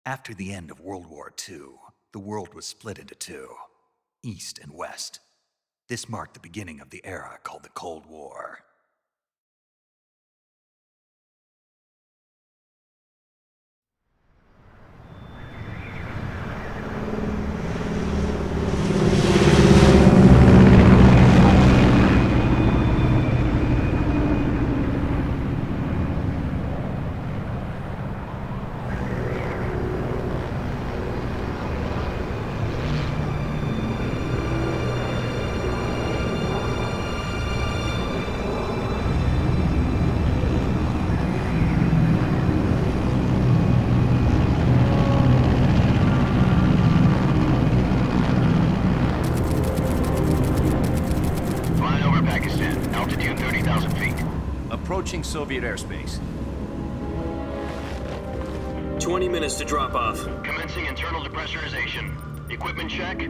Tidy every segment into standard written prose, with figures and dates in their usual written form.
After the end of World War II, the world was split into two, East and West. This marked the beginning of the era called the Cold War. Approaching Soviet airspace. 20 minutes to drop off. Commencing internal depressurization. Equipment check.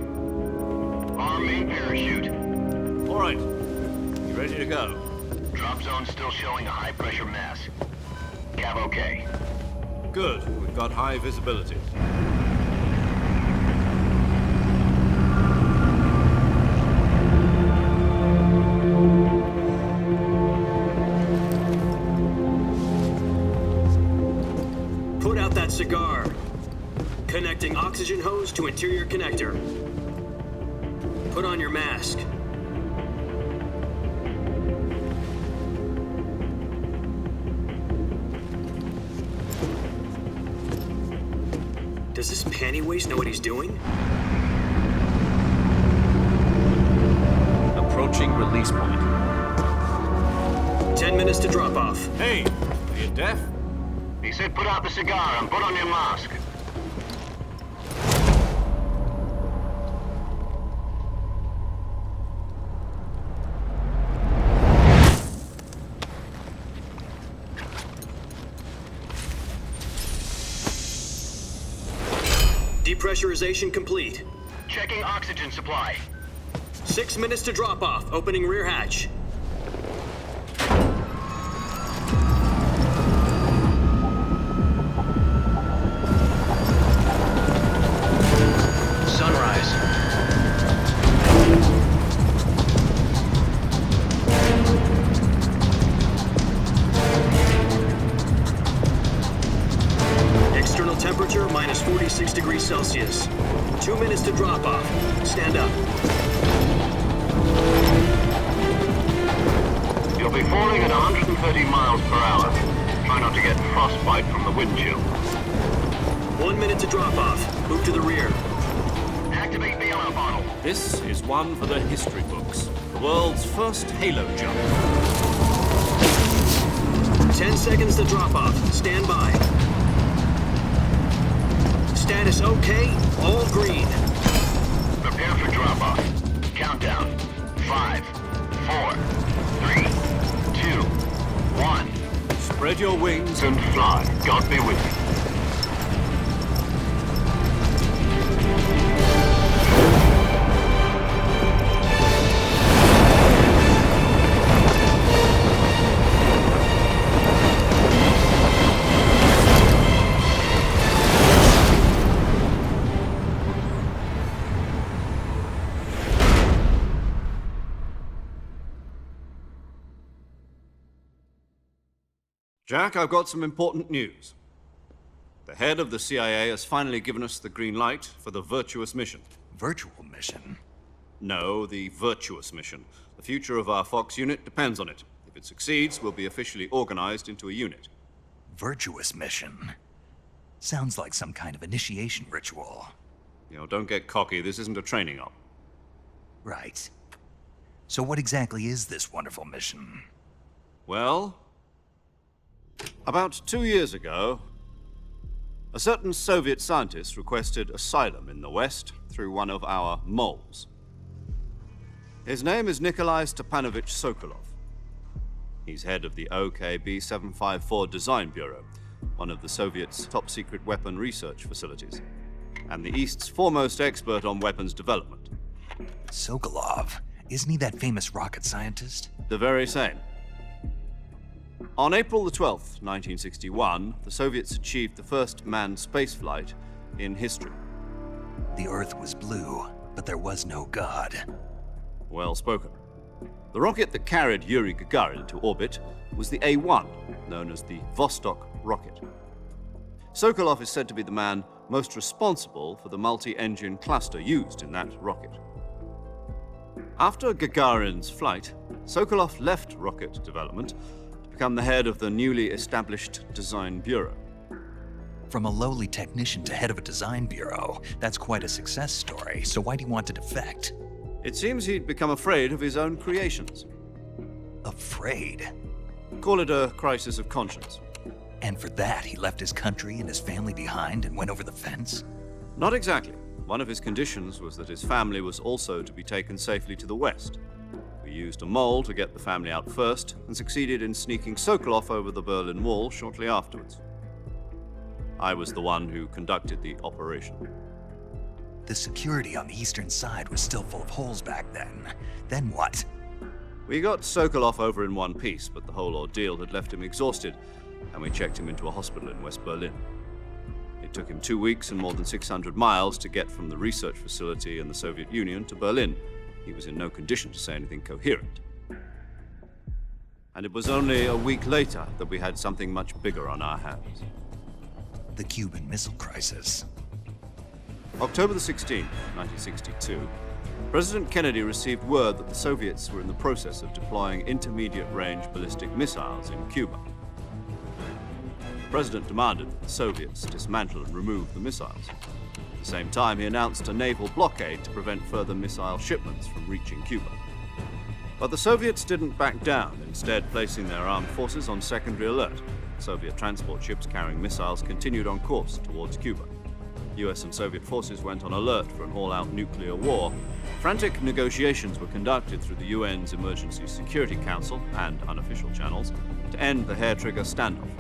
Arm main parachute. All right. You ready to go? Drop zone still showing a high pressure mass. Cav okay. Good. We've got high visibility. Put out that cigar. Connecting oxygen hose to interior connector. Put on your mask. Does this panty waste know what he's doing? Approaching release point. 10 minutes to drop off. Hey, are you deaf? He said put out the cigar and put on your mask. Depressurization complete. Checking oxygen supply. 6 minutes to drop off. Opening rear hatch. Sunrise. External temperature minus 46 degrees Celsius. 2 minutes to drop off. Stand up. You'll be falling at 130 miles per hour. Try not to get frostbite from the wind chill. 1 minute to drop off. Move to the rear. Activate bailout bottle. This is one for the history books. The world's first halo jump. 10 seconds to drop off. Stand by. Status okay. All green. Prepare for drop-off. Countdown. 5, 4, 3, 2, 1. Spread your wings And fly. God be with you. Jack, I've got some important news. The head of the CIA has finally given us the green light for the Virtuous mission. Virtual mission? No, the Virtuous mission. The future of our Fox unit depends on it. If it succeeds, we'll be officially organized into a unit. Virtuous mission? Sounds like some kind of initiation ritual. You know, don't get cocky. This isn't a training op. Right. So what exactly is this wonderful mission? Well, about 2 years ago, A certain Soviet scientist requested asylum in the West through one of our moles. His name is Nikolai Stepanovich Sokolov. He's head of the OKB-754 Design Bureau, one of the Soviets' top-secret weapon research facilities, and the East's foremost expert on weapons development. Sokolov, isn't he that famous rocket scientist? The very same. On April the 12th, 1961, the Soviets achieved the first manned spaceflight in history. The Earth was blue, but there was no God. Well spoken. The rocket that carried Yuri Gagarin to orbit was the A-1, known as the Vostok rocket. Sokolov is said to be the man most responsible for the multi-engine cluster used in that rocket. After Gagarin's flight, Sokolov left rocket development to become the head of the newly established Design Bureau. From a lowly technician to head of a design bureau, that's quite a success story, so why do you want to defect? It seems he'd become afraid of his own creations. Afraid? Call it a crisis of conscience. And for that, he left his country and his family behind and went over the fence? Not exactly. One of his conditions was that his family was also to be taken safely to the West. We used a mole to get the family out first and succeeded in sneaking Sokolov over the Berlin Wall shortly afterwards. I was the one who conducted the operation. The security on the eastern side was still full of holes back then. Then what? We got Sokolov over in one piece, but the whole ordeal had left him exhausted, and we checked him into a hospital in West Berlin. It took him 2 weeks and more than 600 miles to get from the research facility in the Soviet Union to Berlin. He was in no condition to say anything coherent. And it was only a week later that we had something much bigger on our hands. The Cuban Missile Crisis. October the 16th, 1962, President Kennedy received word that the Soviets were in the process of deploying intermediate-range ballistic missiles in Cuba. The President demanded that the Soviets dismantle and remove the missiles. At the same time, he announced a naval blockade to prevent further missile shipments from reaching Cuba. But the Soviets didn't back down, instead placing their armed forces on secondary alert. Soviet transport ships carrying missiles continued on course towards Cuba. US and Soviet forces went on alert for an all-out nuclear war. Frantic negotiations were conducted through the UN's Emergency Security Council and unofficial channels to end the hair-trigger standoff.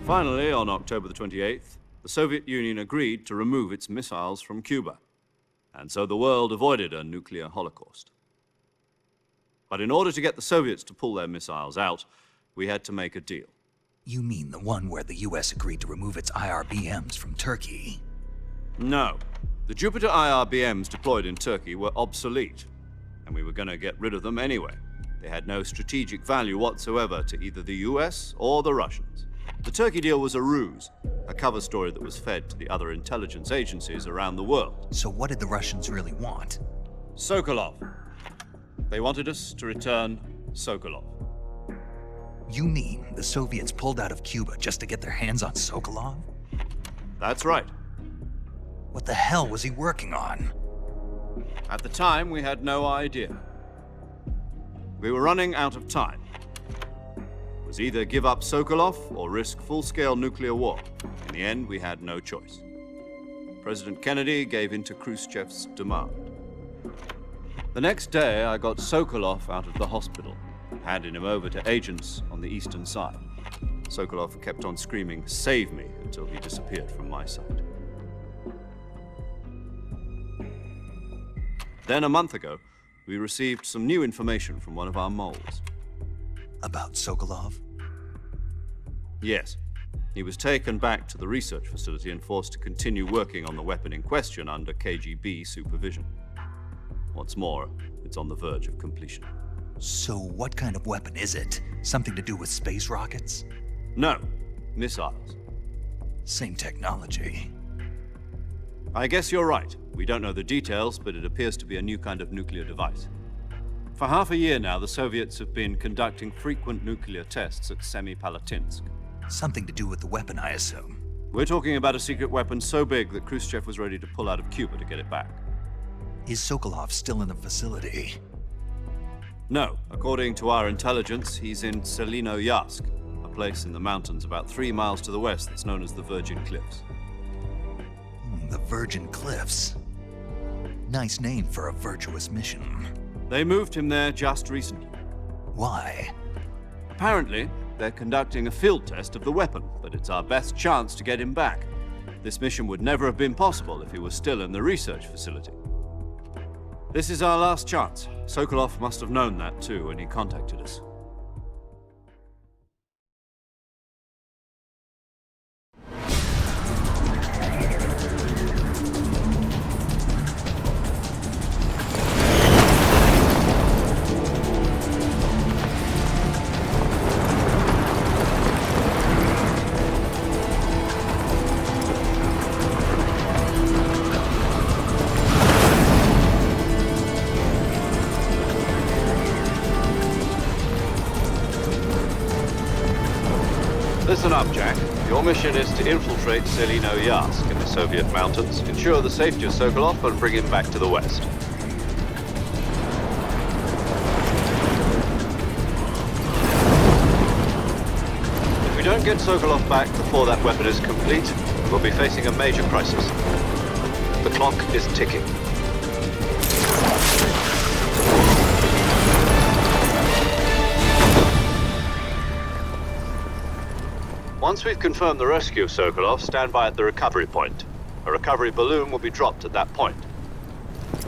Finally, on October the 28th, the Soviet Union agreed to remove its missiles from Cuba, and so the world avoided a nuclear holocaust. But in order to get the Soviets to pull their missiles out, we had to make a deal. You mean the one where the US agreed to remove its IRBMs from Turkey? No. The Jupiter IRBMs deployed in Turkey were obsolete, and we were going to get rid of them anyway. They had no strategic value whatsoever to either the US or the Russians. The Turkey deal was a ruse, a cover story that was fed to the other intelligence agencies around the world. So what did the Russians really want? Sokolov. They wanted us to return Sokolov. You mean the Soviets pulled out of Cuba just to get their hands on Sokolov? That's right. What the hell was he working on? At the time, we had no idea. We were running out of time. It was either give up Sokolov or risk full-scale nuclear war. In the end, we had no choice. President Kennedy gave in to Khrushchev's demand. The next day, I got Sokolov out of the hospital, handing him over to agents on the eastern side. Sokolov kept on screaming, "Save me," until he disappeared from my sight. Then a month ago, we received some new information from one of our moles. About Sokolov? Yes. He was taken back to the research facility and forced to continue working on the weapon in question under KGB supervision. What's more, it's on the verge of completion. So what kind of weapon is it? Something to do with space rockets? No, missiles. Same technology. I guess you're right. We don't know the details, but it appears to be a new kind of nuclear device. For half a year now, the Soviets have been conducting frequent nuclear tests at Semipalatinsk. Something to do with the weapon, I assume. We're talking about a secret weapon so big that Khrushchev was ready to pull out of Cuba to get it back. Is Sokolov still in the facility? No. According to our intelligence, he's in Selinoyarsk, a place in the mountains about 3 miles to the west that's known as the Virgin Cliffs. The Virgin Cliffs. Nice name for a virtuous mission. They moved him there just recently. Why? Apparently, they're conducting a field test of the weapon, but it's our best chance to get him back. This mission would never have been possible if he was still in the research facility. This is our last chance. Sokolov must have known that too when he contacted us. Listen up, Jack. Your mission is to infiltrate Selino Yask in the Soviet mountains, ensure the safety of Sokolov, and bring him back to the West. If we don't get Sokolov back before that weapon is complete, we'll be facing a major crisis. The clock is ticking. Once we've confirmed the rescue of Sokolov, stand by at the recovery point. A recovery balloon will be dropped at that point.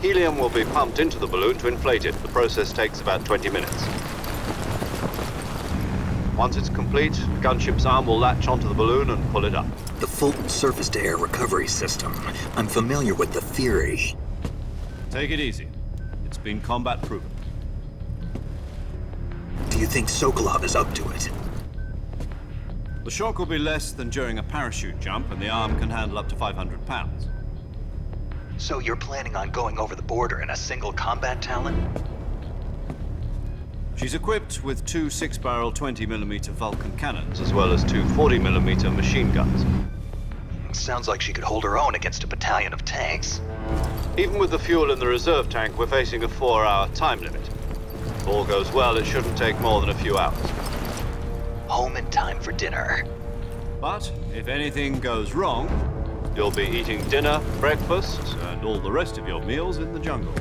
Helium will be pumped into the balloon to inflate it. The process takes about 20 minutes. Once it's complete, the gunship's arm will latch onto the balloon and pull it up. The Fulton surface-to-air recovery system. I'm familiar with the theory. Take it easy. It's been combat-proven. Do you think Sokolov is up to it? The shock will be less than during a parachute jump, and the arm can handle up to 500 pounds. So you're planning on going over the border in a single combat Talon? She's equipped with 2 6-barrel 20mm Vulcan cannons, as well as 2 40mm machine guns. Sounds like she could hold her own against a battalion of tanks. Even with the fuel in the reserve tank, we're facing a 4-hour time limit. If all goes well, it shouldn't take more than a few hours. Home in time for dinner. But if anything goes wrong, you'll be eating dinner, breakfast, and all the rest of your meals in the jungle.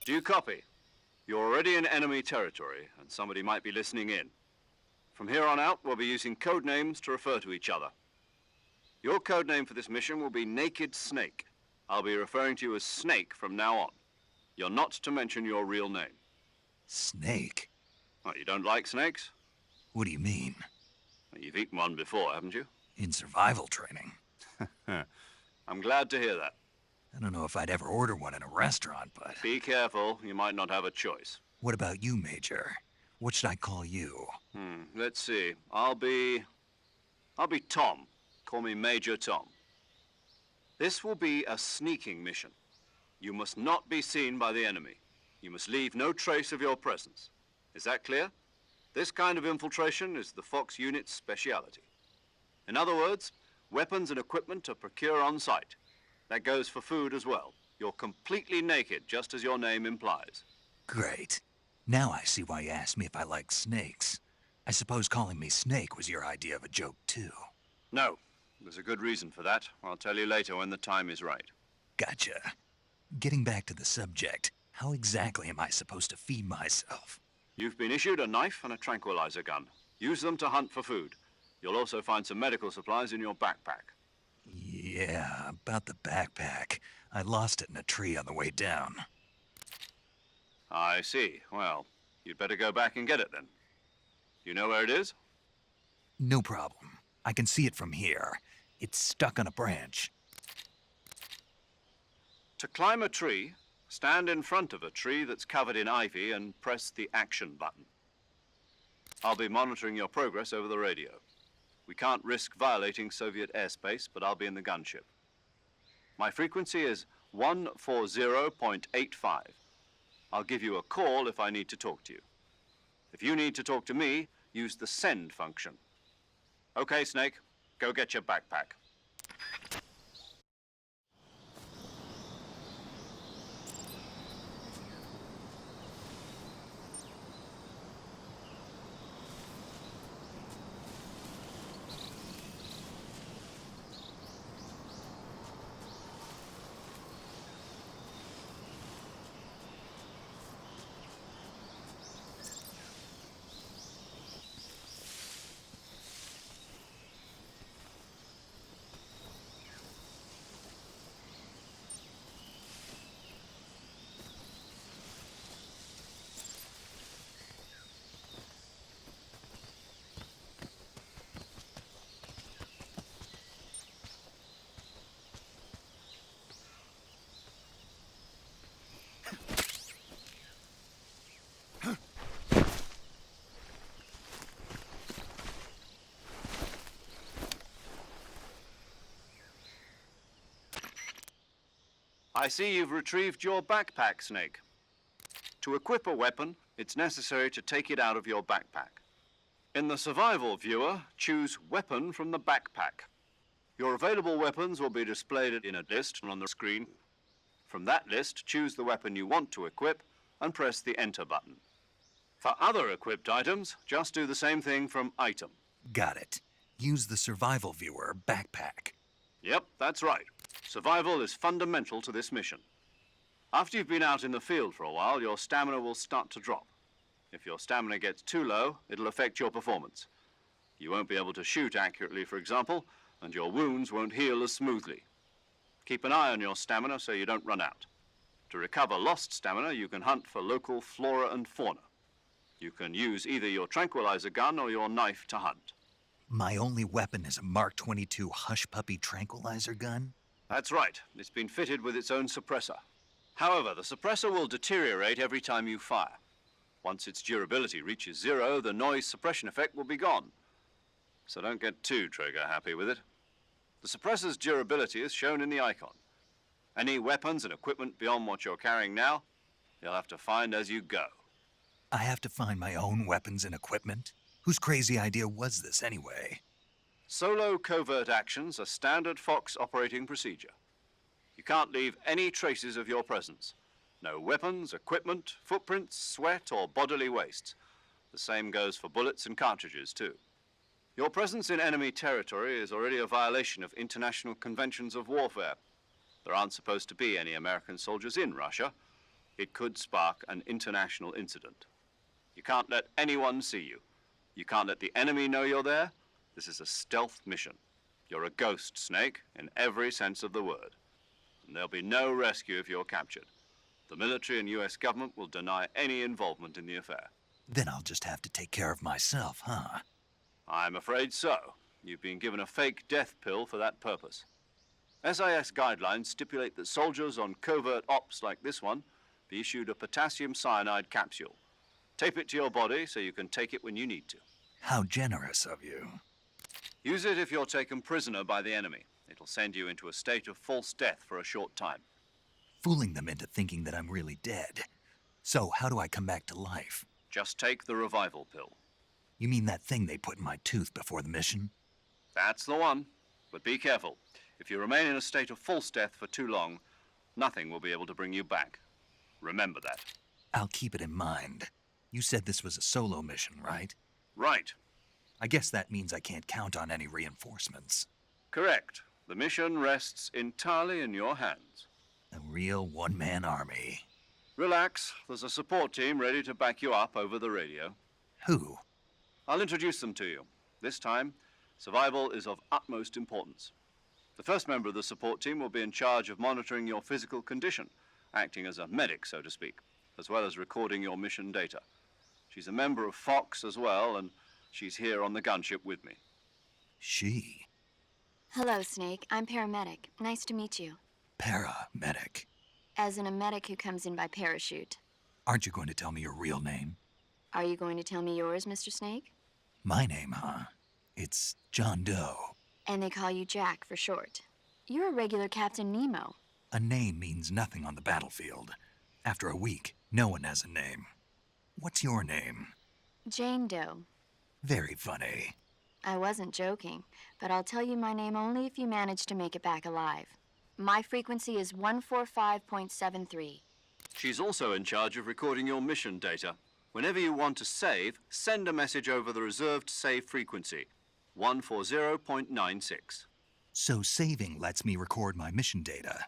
Do you copy? You're already in enemy territory, and somebody might be listening in. From here on out, we'll be using code names to refer to each other. Your code name for this mission will be Naked Snake. I'll be referring to you as Snake from now on. You're not to mention your real name. Snake? What, you don't like snakes? What do you mean? Well, you've eaten one before, haven't you? In survival training. I'm glad to hear that. I don't know if I'd ever order one in a restaurant, but... Be careful, you might not have a choice. What about you, Major? What should I call you? Let's see. I'll be Tom. Call me Major Tom. This will be a sneaking mission. You must not be seen by the enemy. You must leave no trace of your presence. Is that clear? This kind of infiltration is the Fox unit's speciality. In other words, weapons and equipment are procured on site. That goes for food as well. You're completely naked, just as your name implies. Great. Now I see why you asked me if I like snakes. I suppose calling me Snake was your idea of a joke, too. No, there's a good reason for that. I'll tell you later when the time is right. Gotcha. Getting back to the subject, how exactly am I supposed to feed myself? You've been issued a knife and a tranquilizer gun. Use them to hunt for food. You'll also find some medical supplies in your backpack. Yeah, about the backpack. I lost it in a tree on the way down. I see. Well, you'd better go back and get it then. You know where it is? No problem. I can see it from here. It's stuck on a branch. To climb a tree, stand in front of a tree that's covered in ivy and press the action button. I'll be monitoring your progress over the radio. We can't risk violating Soviet airspace, but I'll be in the gunship. My frequency is 140.85. I'll give you a call if I need to talk to you. If you need to talk to me, use the send function. Okay, Snake, go get your backpack. I see you've retrieved your backpack, Snake. To equip a weapon, it's necessary to take it out of your backpack. In the survival viewer, choose Weapon from the backpack. Your available weapons will be displayed in a list on the screen. From that list, choose the weapon you want to equip and press the Enter button. For other equipped items, just do the same thing from Item. Got it. Use the survival viewer backpack. Yep, that's right. Survival is fundamental to this mission. After you've been out in the field for a while, your stamina will start to drop. If your stamina gets too low, it'll affect your performance. You won't be able to shoot accurately, for example, and your wounds won't heal as smoothly. Keep an eye on your stamina so you don't run out. To recover lost stamina, you can hunt for local flora and fauna. You can use either your tranquilizer gun or your knife to hunt. My only weapon is a Mark 22 Hush Puppy tranquilizer gun? That's right. It's been fitted with its own suppressor. However, the suppressor will deteriorate every time you fire. Once its durability reaches 0, the noise suppression effect will be gone. So don't get too trigger-happy with it. The suppressor's durability is shown in the icon. Any weapons and equipment beyond what you're carrying now, you'll have to find as you go. I have to find my own weapons and equipment? Whose crazy idea was this, anyway? Solo covert actions are standard Fox operating procedure. You can't leave any traces of your presence. No weapons, equipment, footprints, sweat, or bodily waste. The same goes for bullets and cartridges, too. Your presence in enemy territory is already a violation of international conventions of warfare. There aren't supposed to be any American soldiers in Russia. It could spark an international incident. You can't let anyone see you. You can't let the enemy know you're there. This is a stealth mission. You're a ghost, Snake, in every sense of the word. And there'll be no rescue if you're captured. The military and US government will deny any involvement in the affair. Then I'll just have to take care of myself, huh? I'm afraid so. You've been given a fake death pill for that purpose. SIS guidelines stipulate that soldiers on covert ops like this one be issued a potassium cyanide capsule. Tape it to your body so you can take it when you need to. How generous of you. Use it if you're taken prisoner by the enemy. It'll will send you into a state of false death for a short time. Fooling them into thinking that I'm really dead. So, how do I come back to life? Just take the revival pill. You mean that thing they put in my tooth before the mission? That's the one. But be careful. If you remain in a state of false death for too long, nothing will be able to bring you back. Remember that. I'll keep it in mind. You said this was a solo mission, right? Right. I guess that means I can't count on any reinforcements. Correct. The mission rests entirely in your hands. A real one-man army. Relax. There's a support team ready to back you up over the radio. Who? I'll introduce them to you. This time, survival is of utmost importance. The first member of the support team will be in charge of monitoring your physical condition, acting as a medic, so to speak, as well as recording your mission data. She's a member of Fox as well, and she's here on the gunship with me. She? Hello, Snake. I'm paramedic. Nice to meet you. Paramedic. As in a medic who comes in by parachute. Aren't you going to tell me your real name? Are you going to tell me yours, Mr. Snake? My name, huh? It's John Doe. And they call you Jack for short. You're a regular Captain Nemo. A name means nothing on the battlefield. After a week, no one has a name. What's your name? Jane Doe. Very funny. I wasn't joking, but I'll tell you my name only if you manage to make it back alive. My frequency is 145.73. She's also in charge of recording your mission data. Whenever you want to save, send a message over the reserved save frequency, 140.96. So saving lets me record my mission data.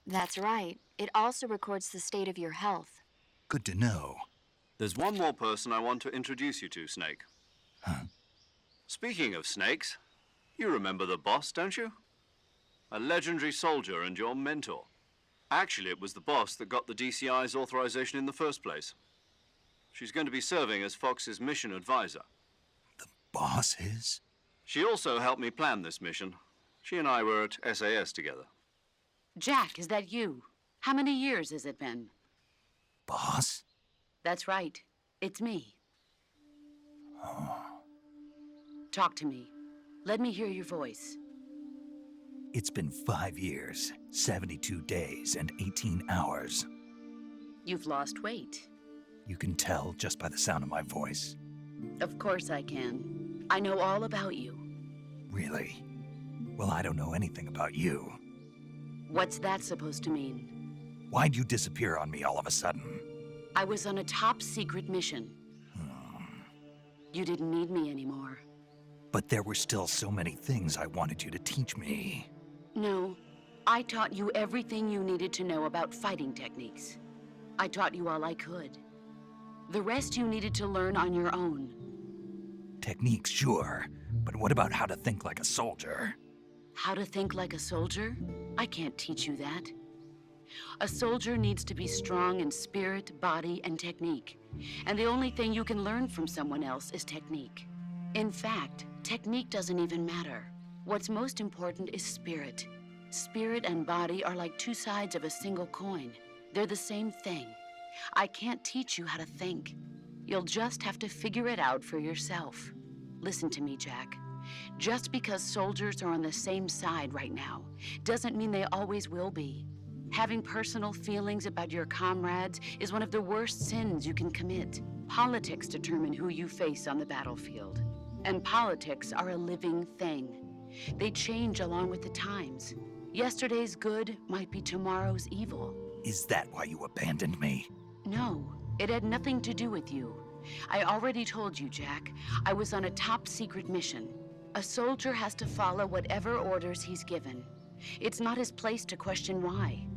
That's right. It also records the state of your health. Good to know. There's one more person I want to introduce you to, Snake. Huh? Speaking of snakes, you remember the boss, don't you? A legendary soldier and your mentor. Actually, it was the boss that got the DCI's authorization in the first place. She's going to be serving as Fox's mission advisor. The boss is? She also helped me plan this mission. She and I were at SAS together. Jack, is that you? How many years has it been? Boss? That's right. It's me. Talk to me. Let me hear your voice. It's been 5 years, 72 days, and 18 hours. You've lost weight. You can tell just by the sound of my voice. Of course I can. I know all about you. Really? Well, I don't know anything about you. What's that supposed to mean? Why'd you disappear on me all of a sudden? I was on a top-secret mission. You didn't need me anymore. But there were still so many things I wanted you to teach me. No, I taught you everything you needed to know about fighting techniques. I taught you all I could. The rest you needed to learn on your own. Techniques, sure. But what about how to think like a soldier? How to think like a soldier? I can't teach you that. A soldier needs to be strong in spirit, body, and technique. And the only thing you can learn from someone else is technique. In fact, technique doesn't even matter. What's most important is spirit. Spirit and body are like two sides of a single coin. They're the same thing. I can't teach you how to think. You'll just have to figure it out for yourself. Listen to me, Jack. Just because soldiers are on the same side right now doesn't mean they always will be. Having personal feelings about your comrades is one of the worst sins you can commit. Politics determine who you face on the battlefield. And politics are a living thing. They change along with the times. Yesterday's good might be tomorrow's evil. Is that why you abandoned me? No, it had nothing to do with you. I already told you, Jack. I was on a top-secret mission. A soldier has to follow whatever orders he's given. It's not his place to question why.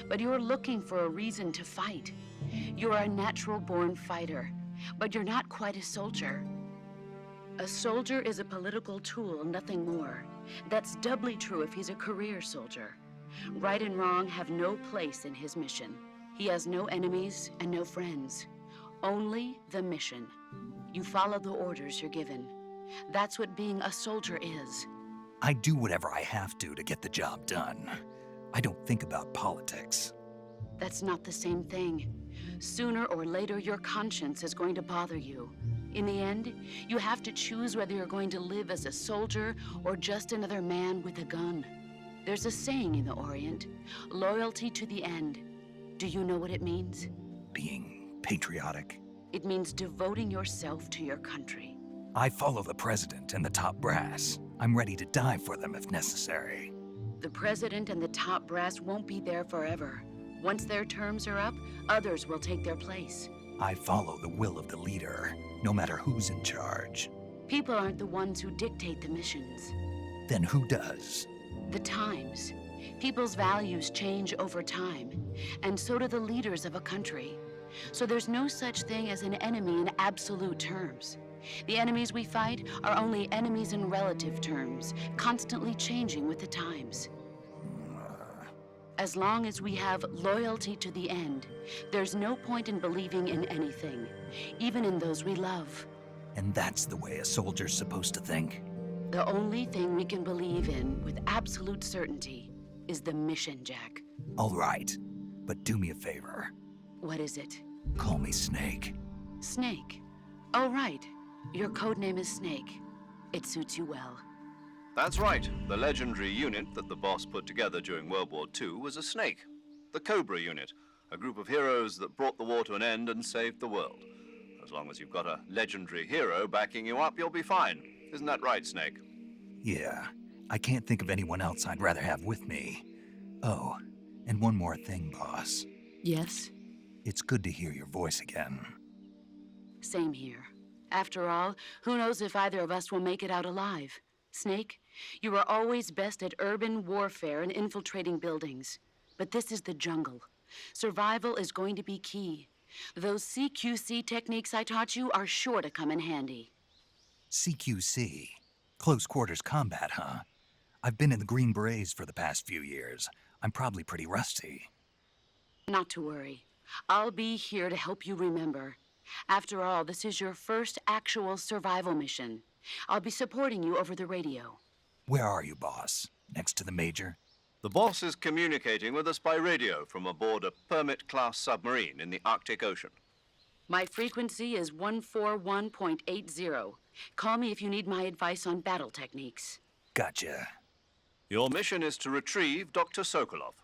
But you're looking for a reason to fight. You're a natural-born fighter, but you're not quite a soldier. A soldier is a political tool, nothing more. That's doubly true if he's a career soldier. Right and wrong have no place in his mission. He has no enemies and no friends. Only the mission. You follow the orders you're given. That's what being a soldier is. I do whatever I have to get the job done. I don't think about politics. That's not the same thing. Sooner or later, your conscience is going to bother you. In the end, you have to choose whether you're going to live as a soldier or just another man with a gun. There's a saying in the Orient, loyalty to the end. Do you know what it means? Being patriotic. It means devoting yourself to your country. I follow the president and the top brass. I'm ready to die for them if necessary. The president and the top brass won't be there forever. Once their terms are up, others will take their place. I follow the will of the leader, no matter who's in charge. People aren't the ones who dictate the missions. Then who does? The times. People's values change over time, and so do the leaders of a country. So there's no such thing as an enemy in absolute terms. The enemies we fight are only enemies in relative terms, constantly changing with the times. As long as we have loyalty to the end, there's no point in believing in anything, even in those we love. And that's the way a soldier's supposed to think? The only thing we can believe in with absolute certainty is the mission, Jack. All right, but do me a favor. What is it? Call me Snake. Snake. Oh, right. Your code name is Snake. It suits you well. That's right. The legendary unit that the boss put together during World War II was a snake. The Cobra unit, a group of heroes that brought the war to an end and saved the world. As long as you've got a legendary hero backing you up, you'll be fine. Isn't that right, Snake? Yeah, I can't think of anyone else I'd rather have with me. Oh, and one more thing, boss. Yes? It's good to hear your voice again. Same here. After all, who knows if either of us will make it out alive? Snake, you are always best at urban warfare and infiltrating buildings. But this is the jungle. Survival is going to be key. Those CQC techniques I taught you are sure to come in handy. CQC? Close quarters combat, huh? I've been in the Green Berets for the past few years. I'm probably pretty rusty. Not to worry. I'll be here to help you remember. After all, this is your first actual survival mission. I'll be supporting you over the radio. Where are you, boss? Next to the Major? The boss is communicating with us by radio from aboard a Permit-class submarine in the Arctic Ocean. My frequency is 141.80. Call me if you need my advice on battle techniques. Gotcha. Your mission is to retrieve Dr. Sokolov.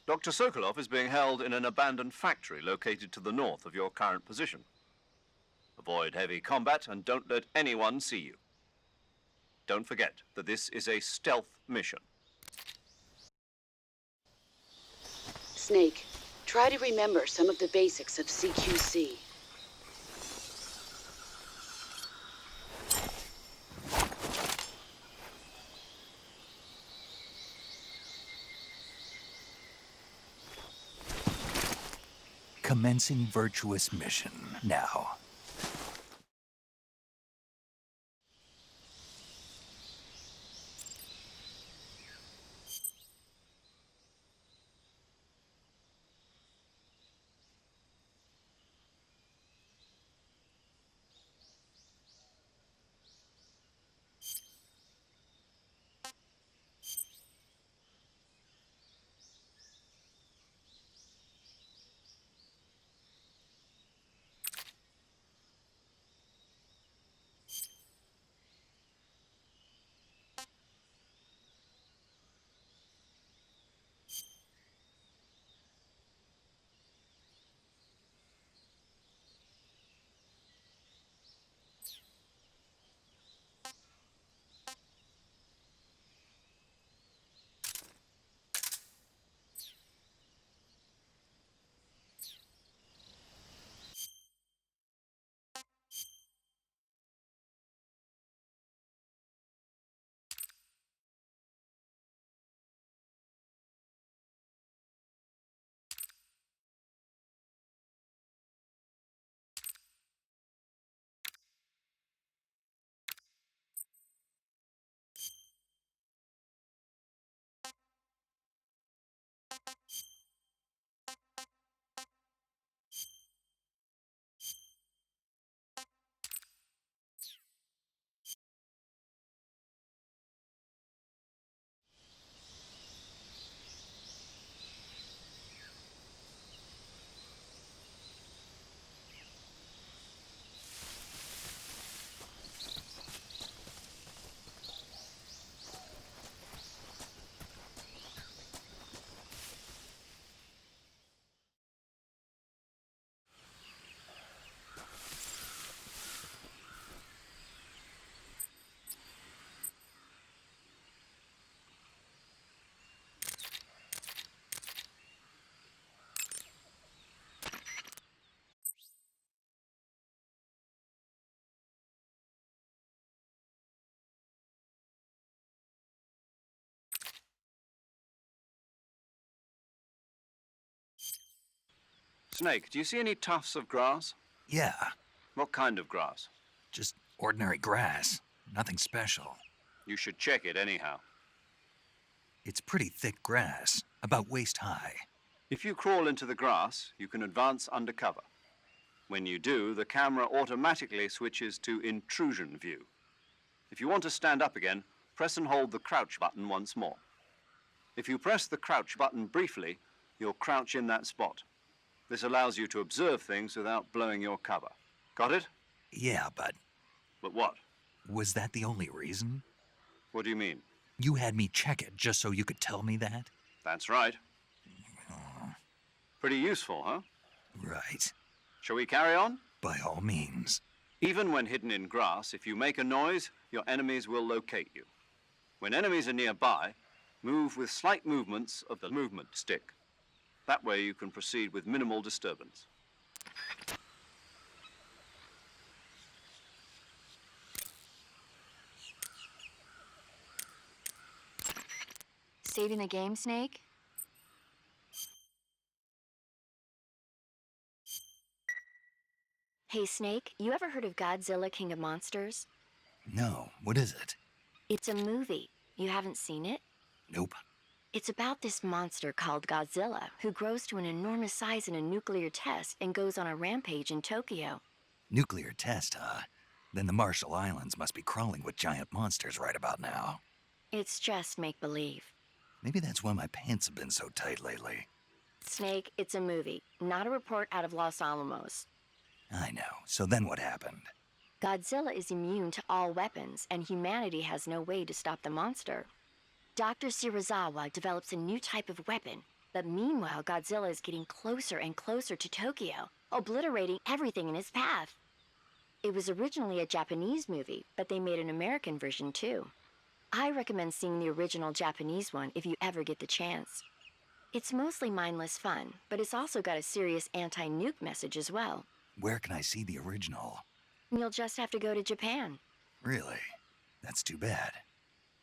Dr. Sokolov is being held in an abandoned factory located to the north of your current position. Avoid heavy combat and don't let anyone see you. Don't forget that this is a stealth mission. Snake, try to remember some of the basics of CQC. Commencing virtuous mission now. Snake, do you see any tufts of grass? Yeah, What kind of grass? just ordinary grass. Nothing special. You should check it anyhow. It's pretty thick grass, about waist high. If you crawl into the grass, you can advance under cover. When you do, the camera automatically switches to intrusion view. If you want to stand up again, press and hold the crouch button once more. If you press the crouch button briefly, you'll crouch in that spot. This allows you to observe things without blowing your cover. Got it? Yeah, but But what? was that the only reason? What do you mean? You had me check it just so you could tell me that? That's right. Pretty useful, huh? Right. Shall we carry on? By all means. Even when hidden in grass, if you make a noise, your enemies will locate you. When enemies are nearby, move with slight movements of the movement stick. That way you can proceed with minimal disturbance. Saving the game, Snake? Hey, Snake, you ever heard of Godzilla King of Monsters? No, what is it? It's a movie. You haven't seen it? Nope. It's about this monster called Godzilla, who grows to an enormous size in a nuclear test and goes on a rampage in Tokyo. Nuclear test, huh? Then the Marshall Islands must be crawling with giant monsters right about now. It's just make-believe. Maybe that's why my pants have been so tight lately. Snake, it's a movie, not a report out of Los Alamos. I know. So then what happened? Godzilla is immune to all weapons, and humanity has no way to stop the monster. Dr. Shirazawa develops a new type of weapon, but meanwhile, Godzilla is getting closer and closer to Tokyo, obliterating everything in his path. It was originally a Japanese movie, but they made an American version too. I recommend seeing the original Japanese one if you ever get the chance. It's mostly mindless fun, but it's also got a serious anti-nuke message as well. Where can I see the original? You'll just have to go to Japan. Really? That's too bad.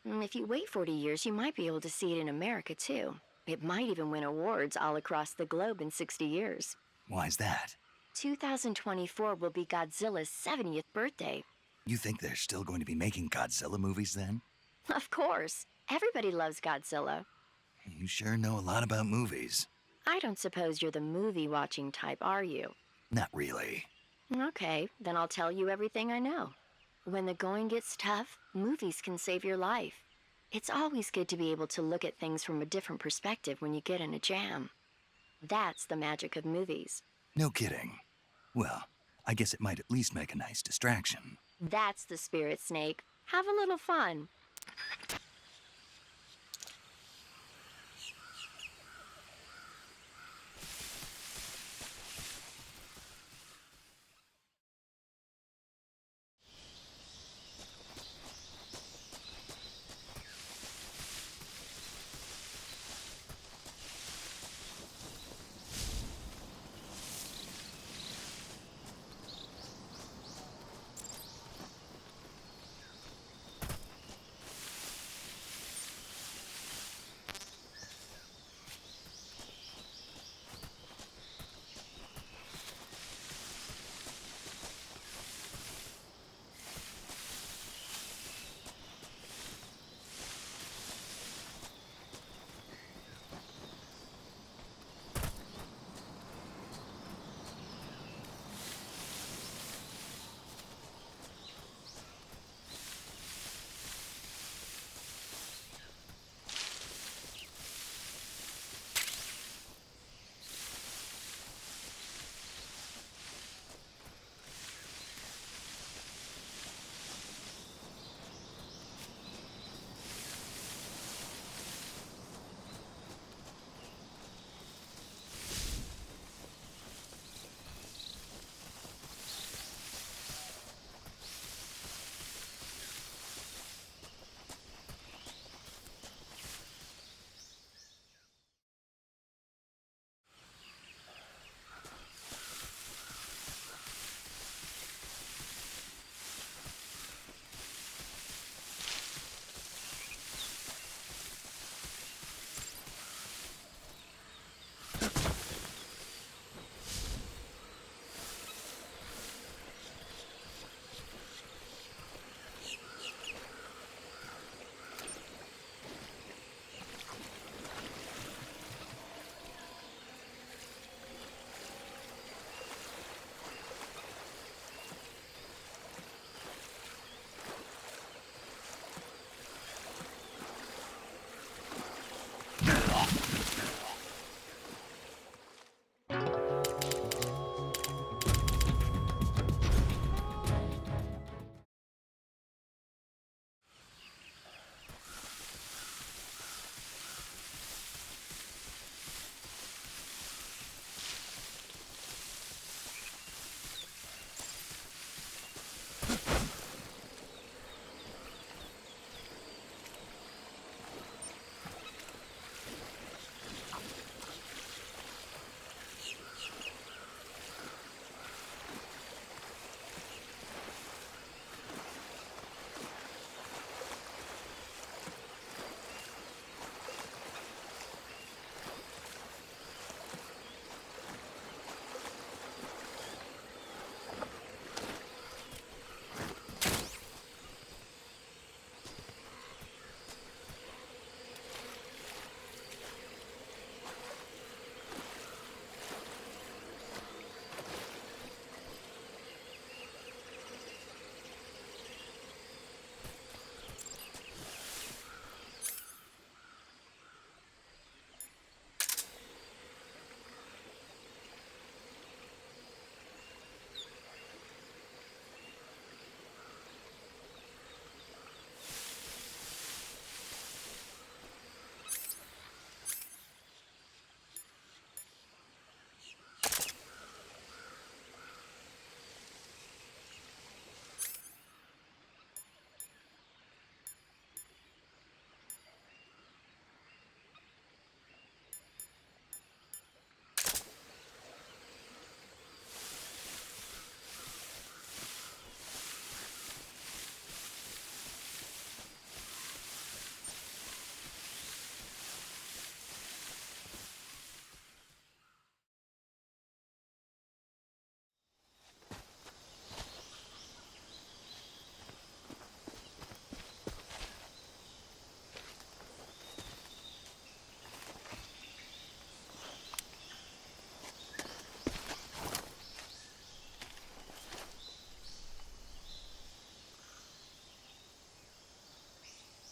If you wait 40 years, you might be able to see it in America too. It might even win awards all across the globe in 60 years. Why's that? 2024 will be Godzilla's 70th birthday. You think they're still going to be making Godzilla movies then? Of course. Everybody loves Godzilla. You sure know a lot about movies. I don't suppose you're the movie-watching type, are you? Not really. Okay, then I'll tell you everything I know. When the going gets tough, movies can save your life. It's always good to be able to look at things from a different perspective when you get in a jam. That's the magic of movies. No kidding. Well, I guess it might at least make a nice distraction. That's the spirit, Snake. Have a little fun.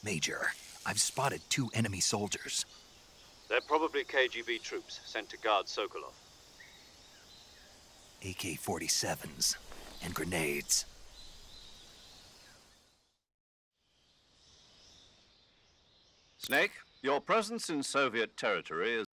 Major, I've spotted 2 enemy soldiers. They're probably KGB troops sent to guard Sokolov. AK-47s and grenades. Snake, your presence in Soviet territory is